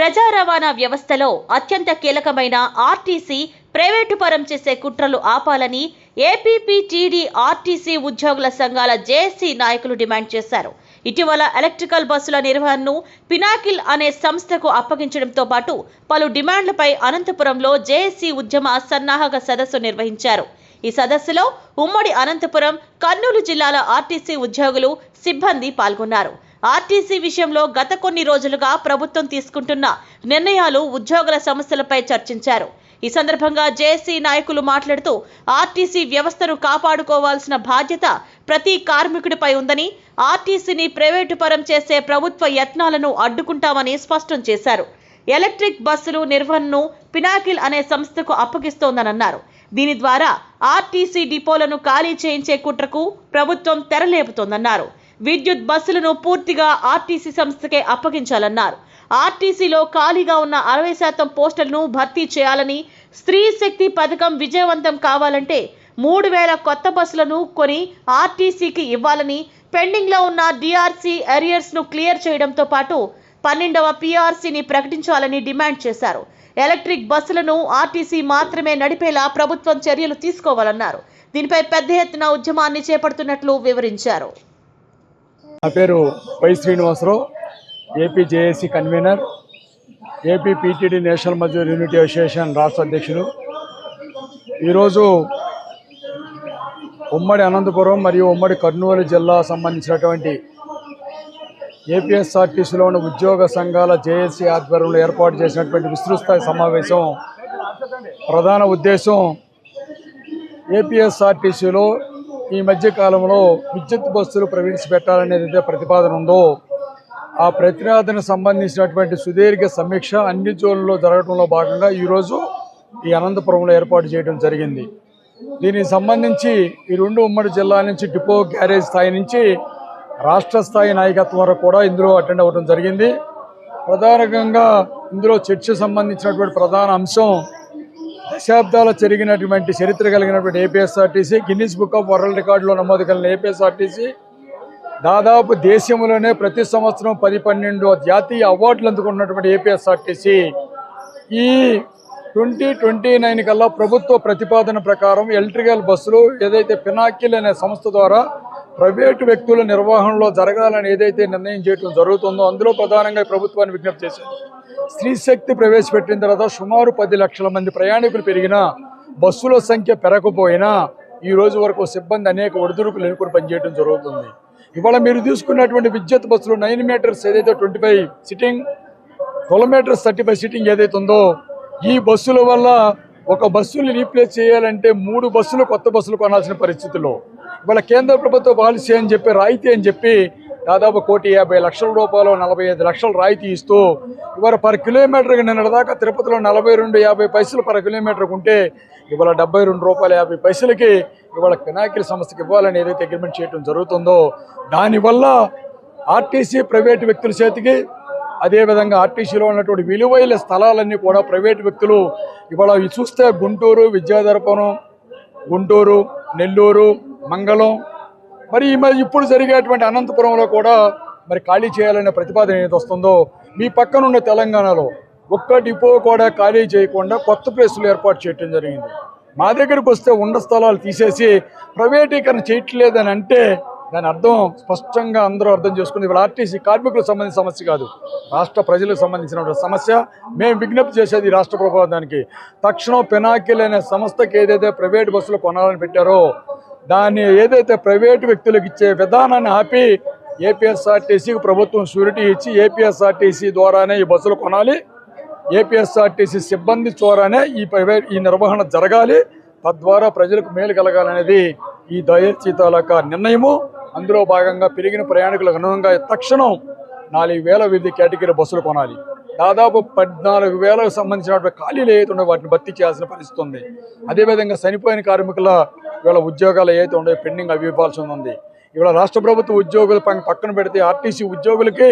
ప్రజా రవాణా వ్యవస్థలో అత్యంత కీలకమైన ఆర్టీసీ ప్రైవేటు పరం చేసే కుట్రలు ఆపాలని ఏపీపీటీడీ ఆర్టీసీ ఉద్యోగుల సంఘాల జేఏసీ నాయకులు డిమాండ్ చేశారు. ఇటీవల ఎలక్ట్రికల్ బస్సుల నిర్వహణను పినాకిల్ అనే సంస్థకు అప్పగించడంతో పాటు పలు డిమాండ్లపై అనంతపురంలో జేఏసీ ఉద్యమ సన్నాహక సదస్సు నిర్వహించారు. ఈ సదస్సులో ఉమ్మడి అనంతపురం, కర్నూలు జిల్లాల ఆర్టీసీ ఉద్యోగులు, సిబ్బంది పాల్గొన్నారు. ఆర్టీసీ విషయంలో గత కొన్ని రోజులుగా ప్రభుత్వం తీసుకుంటున్న నిర్ణయాలు, ఉద్యోగుల సమస్యలపై చర్చించారు. ఈ సందర్భంగా జేఏసీ నాయకులు మాట్లాడుతూ ఆర్టీసీ వ్యవస్థను కాపాడుకోవాల్సిన బాధ్యత ప్రతి కార్మికుడిపై ఉందని, ఆర్టీసీని ప్రైవేటు పరం చేసే ప్రభుత్వ యత్నాలను అడ్డుకుంటామని స్పష్టం చేశారు. ఎలక్ట్రిక్ బస్సులు నిర్వహణను పినాకిల్ అనే సంస్థకు అప్పగిస్తోందన్నారు. దీని ద్వారా ఆర్టీసీ డిపోలను ఖాళీ చేయించే కుట్రకు ప్రభుత్వం తెరలేపుతోందన్నారు. విద్యుత్ బస్సులను పూర్తిగా ఆర్టీసీ సంస్థకే అప్పగించాలన్నారు. ఆర్టీసీలో ఖాళీగా ఉన్న 60% పోస్టులను భర్తీ చేయాలని, స్త్రీ శక్తి పథకం విజయవంతం కావాలంటే 3000 కొత్త బస్సులను కొని ఆర్టీసీకి ఇవ్వాలని, పెండింగ్లో ఉన్న డిఆర్సీ ఎరియర్స్ను క్లియర్ చేయడంతో పాటు 12వ పీఆర్సీని ప్రకటించాలని డిమాండ్ చేశారు. ఎలక్ట్రిక్ బస్సులను ఆర్టీసీ మాత్రమే నడిపేలా ప్రభుత్వం చర్యలు తీసుకోవాలన్నారు. దీనిపై పెద్ద ఎత్తున ఉద్యమాన్ని చేపడుతున్నట్లు వివరించారు. నా పేరు Y Srinivasarao, AP JAC convener, AP PTD national Mazdoor unity association రాష్ట్ర అధ్యక్షుడు. ఈరోజు ఉమ్మడి అనంతపురం మరియు ఉమ్మడి కర్నూలు జిల్లా సంబంధించినటువంటి ఏపీఎస్ఆర్టీసీలో ఉన్న ఉద్యోగ సంఘాల జేఏసీ ఆధ్వర్యంలో ఏర్పాటు చేసినటువంటి విస్తృతస్థాయి సమావేశం ప్రధాన ఉద్దేశం ఏపీఎస్ఆర్టీసీలో ఈ మధ్య కాలంలో విద్యుత్ బస్సులు ప్రవేశపెట్టాలనేది అయితే ప్రతిపాదన ఉందో ఆ ప్రతిపాదనకు సంబంధించినటువంటి సుదీర్ఘ సమీక్ష అన్ని జోన్లలో జరగడంలో భాగంగా ఈరోజు ఈ అనంతపురంలో ఏర్పాటు చేయడం జరిగింది. దీనికి సంబంధించి ఈ రెండు ఉమ్మడి జిల్లా నుంచి డిపో గ్యారేజ్ స్థాయి నుంచి రాష్ట్ర స్థాయి నాయకత్వం వరకు కూడా ఇందులో అటెండ్ అవ్వడం జరిగింది. ప్రధానంగా ఇందులో చర్చ సంబంధించినటువంటి ప్రధాన అంశం దశాబ్దాలు జరిగినటువంటి చరిత్ర కలిగినటువంటి APSRTC, Guinness book of world రికార్డులో నమోదు కలిగిన ఏపీఎస్ఆర్టీసీ దాదాపు దేశంలోనే ప్రతి సంవత్సరం 10-12 జాతీయ అవార్డులు అందుకున్నటువంటి ఏపీఎస్ఆర్టీసీ ఈ 2029 కల్లా ప్రభుత్వ ప్రతిపాదన ప్రకారం ఎలక్ట్రికల్ బస్సులు ఏదైతే పినాకిల్ అనే సంస్థ ద్వారా ప్రైవేటు వ్యక్తుల నిర్వహణలో జరగాలని ఏదైతే నిర్ణయం చేయడం జరుగుతుందో అందులో ప్రధానంగా ప్రభుత్వాన్ని విజ్ఞప్తి చేశారు. స్త్రీ శక్తి ప్రవేశపెట్టిన తర్వాత సుమారు 10 లక్షల మంది ప్రయాణికులు పెరిగినా, బస్సుల సంఖ్య పెరగకపోయినా ఈ రోజు వరకు సిబ్బంది అనేక ఒడిదుడుకులు ఎన్నుకొని పనిచేయడం జరుగుతుంది. ఇవాళ మీరు తీసుకున్నటువంటి విద్యుత్ బస్సులు 9 మీటర్స్ ఏదైతే 25 సిట్టింగ్, 12 మీటర్స్ 35 సిట్టింగ్ ఏదైతే ఉందో ఈ బస్సుల వల్ల ఒక బస్సుని రీప్లేస్ చేయాలంటే 3 బస్సులు కొత్త బస్సులు కొనాల్సిన పరిస్థితుల్లో ఇవాళ కేంద్ర ప్రభుత్వ పాలసీ అని చెప్పి రాయితీ అని చెప్పి దాదాపు 1,50,00,000 రూపాయలు 45 లక్షలు రాయితీ ఇస్తూ ఇవాళ పర్ కిలోమీటర్కి నిన్నటిదాకా తిరుపతిలో 42.50 పైసలు పర్ కిలోమీటర్కి ఉంటే ఇవాళ 72 రూపాయల 50 పైసలకి ఇవాళ పినాకిల్ సంస్థకి ఇవ్వాలని ఏదైతే అగ్రిమెంట్ చేయడం జరుగుతుందో దానివల్ల ఆర్టీసీ ప్రైవేటు వ్యక్తుల చేతికి, అదేవిధంగా ఆర్టీసీలో ఉన్నటువంటి విలువైన స్థలాలన్నీ కూడా ప్రైవేటు వ్యక్తులు ఇవాళ చూస్తే గుంటూరు, విద్యాధరపురం, గుంటూరు, నెల్లూరు, మంగళం, మరి ఇప్పుడు జరిగేటువంటి అనంతపురంలో కూడా మరి ఖాళీ చేయాలనే ప్రతిపాదన ఏదైతే వస్తుందో మీ పక్కనున్న తెలంగాణలో ఒక్క డిపో కూడా ఖాళీ చేయకుండా కొత్త ప్లేసులు ఏర్పాటు చేయడం జరిగింది. మా దగ్గరికి వస్తే ఉన్న స్థలాలు తీసేసి ప్రైవేటీకరణ చేయట్లేదని అంటే దాని అర్థం స్పష్టంగా అందరూ అర్థం చేసుకుని ఇవాళ ఆర్టీసీ కార్మికులకు సంబంధించిన సమస్య కాదు, రాష్ట్ర ప్రజలకు సంబంధించిన సమస్య. మేము విజ్ఞప్తి చేసేది రాష్ట్ర ప్రభుత్వానికి తక్షణం పినాకిల్ అనే సంస్థకి ఏదైతే ప్రైవేటు బస్సులు కొనాలని పెట్టారో దాన్ని ఏదైతే ప్రైవేటు వ్యక్తులకు ఇచ్చే విధానాన్ని ఆపి ఏపీఎస్ఆర్టీసీకి ప్రభుత్వం షూరిటీ ఇచ్చి ఏపీఎస్ఆర్టీసీ ద్వారానే ఈ బస్సులు కొనాలి, ఏపీఎస్ఆర్టీసీ సిబ్బంది ద్వారానే ఈ నిర్వహణ జరగాలి, తద్వారా ప్రజలకు మేలు కలగాలనేది ఈ జేఏసీ తాలూకా నిర్ణయము. అందులో భాగంగా పెరిగిన ప్రయాణికులకు అనుగుణంగా తక్షణం 4,000 వివిధ కేటగిరీ బస్సులు కొనాలి. దాదాపు 14,000కు సంబంధించినటువంటి ఖాళీలు ఏవైతే ఉన్నాయో వాటిని భర్తీ చేయాల్సిన పరిస్థితి ఉంది. అదేవిధంగా చనిపోయిన కార్మికుల ఇవాళ ఉద్యోగాలు ఏవైతే ఉన్నాయో పెండింగ్ అవి ఇవ్వాల్సి ఉంది. ఇవాళ రాష్ట్ర ప్రభుత్వ ఉద్యోగులు పక్కన పెడితే ఆర్టీసీ ఉద్యోగులకి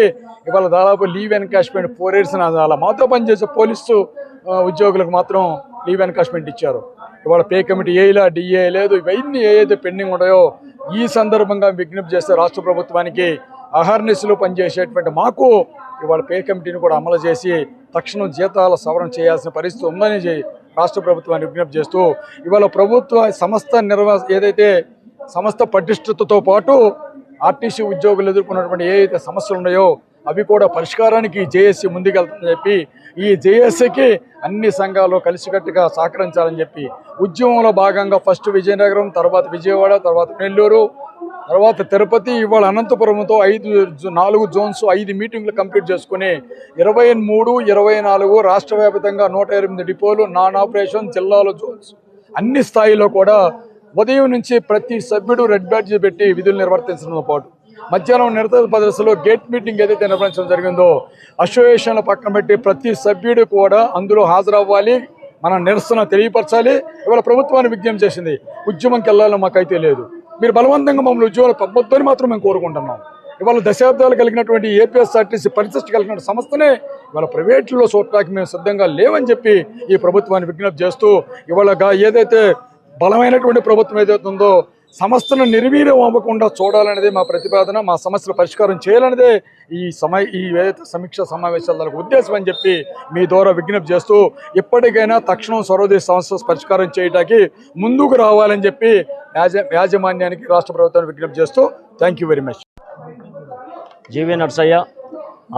ఇవాళ దాదాపు లీవ్ ఎన్కాష్మెంట్ 4 years అలా మాతో పనిచేసే పోలీసు ఉద్యోగులకు మాత్రం లీవ్ ఎన్కాష్మెంట్ ఇచ్చారు. ఇవాళ పే కమిటీ ఏలా డిఏ లేదు, ఇవన్నీ ఏదైతే పెండింగ్ ఉన్నాయో ఈ సందర్భంగా విజ్ఞప్తి చేస్తే రాష్ట్ర ప్రభుత్వానికి అహర్నిశలు పనిచేసేటువంటి మాకు ఇవాళ పే కమిటీని కూడా అమలు చేసి తక్షణం జీతాల సవరణ చేయాల్సిన పరిస్థితి ఉందని రాష్ట్ర ప్రభుత్వాన్ని విజ్ఞప్తి చేస్తూ ఇవాళ ప్రభుత్వ ఏదైతే సంస్థ పటిష్టతతో పాటు ఆర్టీసీ ఉద్యోగులు ఎదుర్కొన్నటువంటి ఏదైతే సమస్యలు ఉన్నాయో అవి కూడా పరిష్కారానికి జేఏసీ ముందుకెళ్తుందని చెప్పి ఈ జేఏసీకి అన్ని సంఘాలు కలిసికట్టుగా సహకరించాలని చెప్పి ఉద్యమంలో భాగంగా ఫస్ట్ విజయనగరం, తర్వాత విజయవాడ, తర్వాత నెల్లూరు, తర్వాత తిరుపతి, ఇవాళ అనంతపురంతో 4 జోన్స్ 5 మీటింగ్లు కంప్లీట్ చేసుకుని 23, 24 రాష్ట్ర వ్యాప్తంగా 128 డిపోలు, నాన్ ఆపరేషన్ జిల్లాలో జోన్స్ అన్ని స్థాయిలో కూడా ఉదయం నుంచి ప్రతి సభ్యుడు రెడ్ బ్యాడ్జ్ పెట్టి విధులు నిర్వర్తించడంతో పాటు మధ్యాహ్నం నిరత ప్రదర్శనలో గేట్ మీటింగ్ ఏదైతే నిర్వహించడం జరిగిందో అసోసియేషన్ల పక్కన పెట్టి ప్రతి సభ్యుడు కూడా అందులో హాజరవ్వాలి, మన నిరసన తెలియపరచాలి. ఇవాళ ప్రభుత్వాన్ని విజ్ఞప్తి చేసింది, ఉద్యమంకి వెళ్ళాలని మాకైతే లేదు, మీరు బలవంతంగా మమ్మల్ని ఉద్యోగాలు పంపొద్దని మాత్రం మేము కోరుకుంటున్నాం. ఇవాళ దశాబ్దాలు కలిగినటువంటి ఏపీఎస్ఆర్టీసీ పరిశిష్ట కలిగిన సంస్థనే ఇవాళ ప్రైవేట్లో చూడటానికి మేము సిద్ధంగా లేవని చెప్పి ఈ ప్రభుత్వాన్ని విజ్ఞప్తి చేస్తూ ఇవాళ ఏదైతే బలమైనటువంటి ప్రభుత్వం ఏదైతే ఉందో సంస్థను నిర్వీర్యం అవ్వకుండా చూడాలనేది మా ప్రతిపాదన, మా సమస్యలు పరిష్కారం చేయాలనేదే ఈ ఏదైతే సమీక్ష సమావేశాలకు ఉద్దేశం అని చెప్పి మీ ద్వారా విజ్ఞప్తి చేస్తూ ఇప్పటికైనా తక్షణం సర్వదేశ సమస్య పరిష్కారం చేయడానికి ముందుకు రావాలని చెప్పి యాజమాన్యానికి రాష్ట్ర ప్రభుత్వాన్ని విజ్ఞప్తి చేస్తూ thank you very much. GV Narsaiah,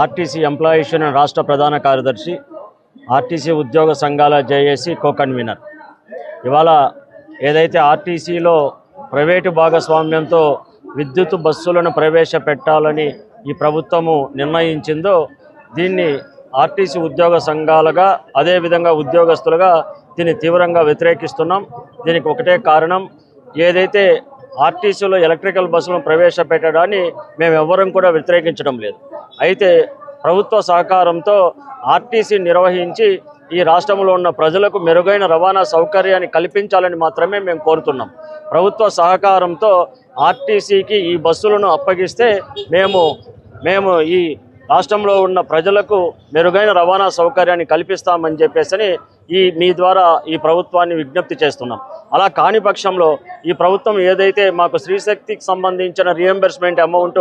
RTC employees union రాష్ట్ర ప్రధాన కార్యదర్శి, ఆర్టీసీ ఉద్యోగ సంఘాల జేఏసీ కో కన్వీనర్. ఇవాళ ఏదైతే ఆర్టీసీలో ప్రైవేటు భాగస్వామ్యంతో విద్యుత్ బస్సులను ప్రవేశపెట్టాలని ఈ ప్రభుత్వము నిర్ణయించిందో దీన్ని ఆర్టీసీ ఉద్యోగ సంఘాలుగా అదేవిధంగా ఉద్యోగస్తులుగా దీన్ని తీవ్రంగా వ్యతిరేకిస్తున్నాం. దీనికి ఒకటే కారణం, ఏదైతే ఆర్టీసీలో ఎలక్ట్రికల్ బస్సులను ప్రవేశపెట్టడాన్ని మేము ఎవ్వరం కూడా వ్యతిరేకించడం లేదు. అయితే ప్రభుత్వ సహకారంతో ఆర్టీసీ నిర్వహించి ఈ రాష్ట్రంలో ఉన్న ప్రజలకు మెరుగైన రవాణా సౌకర్యాన్ని కల్పించాలని మాత్రమే మేము కోరుతున్నాం. ప్రభుత్వ సహకారంతో ఆర్టీసీకి ఈ బస్సులను అప్పగిస్తే మేము ఈ రాష్ట్రంలో ఉన్న ప్రజలకు మెరుగైన రవాణా సౌకర్యాన్ని కల్పిస్తామని చెప్పేసి మీ ద్వారా ఈ ప్రభుత్వాన్ని విజ్ఞప్తి చేస్తున్నాం. అలా కాని పక్షంలో ఈ ప్రభుత్వం ఏదైతే మాకు శ్రీశక్తికి సంబంధించిన రియంబర్స్మెంట్ అమౌంట్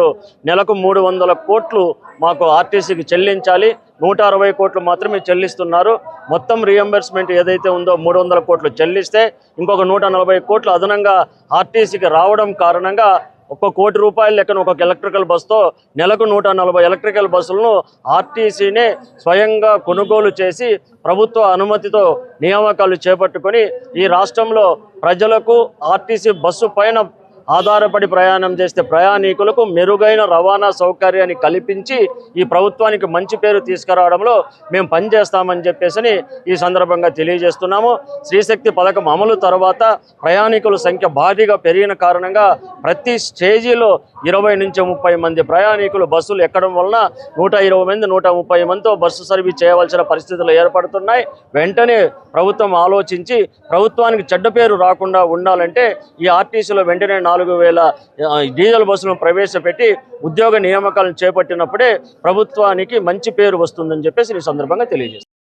నెలకు 300 కోట్లు మాకు ఆర్టీసీకి చెల్లించాలి, 160 కోట్లు మాత్రమే చెల్లిస్తున్నారు. మొత్తం రియంబర్స్మెంట్ ఏదైతే ఉందో 300 కోట్లు చెల్లిస్తే ఇంకొక 140 కోట్లు అదనంగా ఆర్టీసీకి రావడం కారణంగా ₹1 కోటి లెక్కన ఒక్కొక్క ఎలక్ట్రికల్ బస్సుతో నెలకు 140 ఎలక్ట్రికల్ బస్సులను ఆర్టీసీనే స్వయంగా కొనుగోలు చేసి ప్రభుత్వ అనుమతితో నియామకాలు చేపట్టుకొని ఈ రాష్ట్రంలో ప్రజలకు ఆర్టీసీ బస్సు పైన ఆధారపడి ప్రయాణం చేస్తే ప్రయాణికులకు మెరుగైన రవాణా సౌకర్యాన్ని కల్పించి ఈ ప్రభుత్వానికి మంచి పేరు తీసుకురావడంలో మేము పనిచేస్తామని చెప్పేసి ఈ సందర్భంగా తెలియజేస్తున్నాము. శ్రీశక్తి పథకం అమలు తర్వాత ప్రయాణికుల సంఖ్య భారీగా పెరిగిన కారణంగా ప్రతి స్టేజీలో 20 నుంచి 30 మంది ప్రయాణికులు బస్సులు ఎక్కడం వలన 120 మంది 130 మందితో బస్సు సర్వీస్ చేయవలసిన పరిస్థితులు ఏర్పడుతున్నాయి. వెంటనే ప్రభుత్వం ఆలోచించి ప్రభుత్వానికి చెడ్డ పేరు రాకుండా ఉండాలంటే ఈ ఆర్టీసీలో వెంటనే 4000 డీజిల్ బస్సులను ప్రవేశపెట్టి ఉద్యోగ నియామకాలను చేపట్టినప్పుడే ప్రభుత్వానికి మంచి పేరు వస్తుందని చెప్పేసి ఈ సందర్భంగా తెలియజేస్తాను.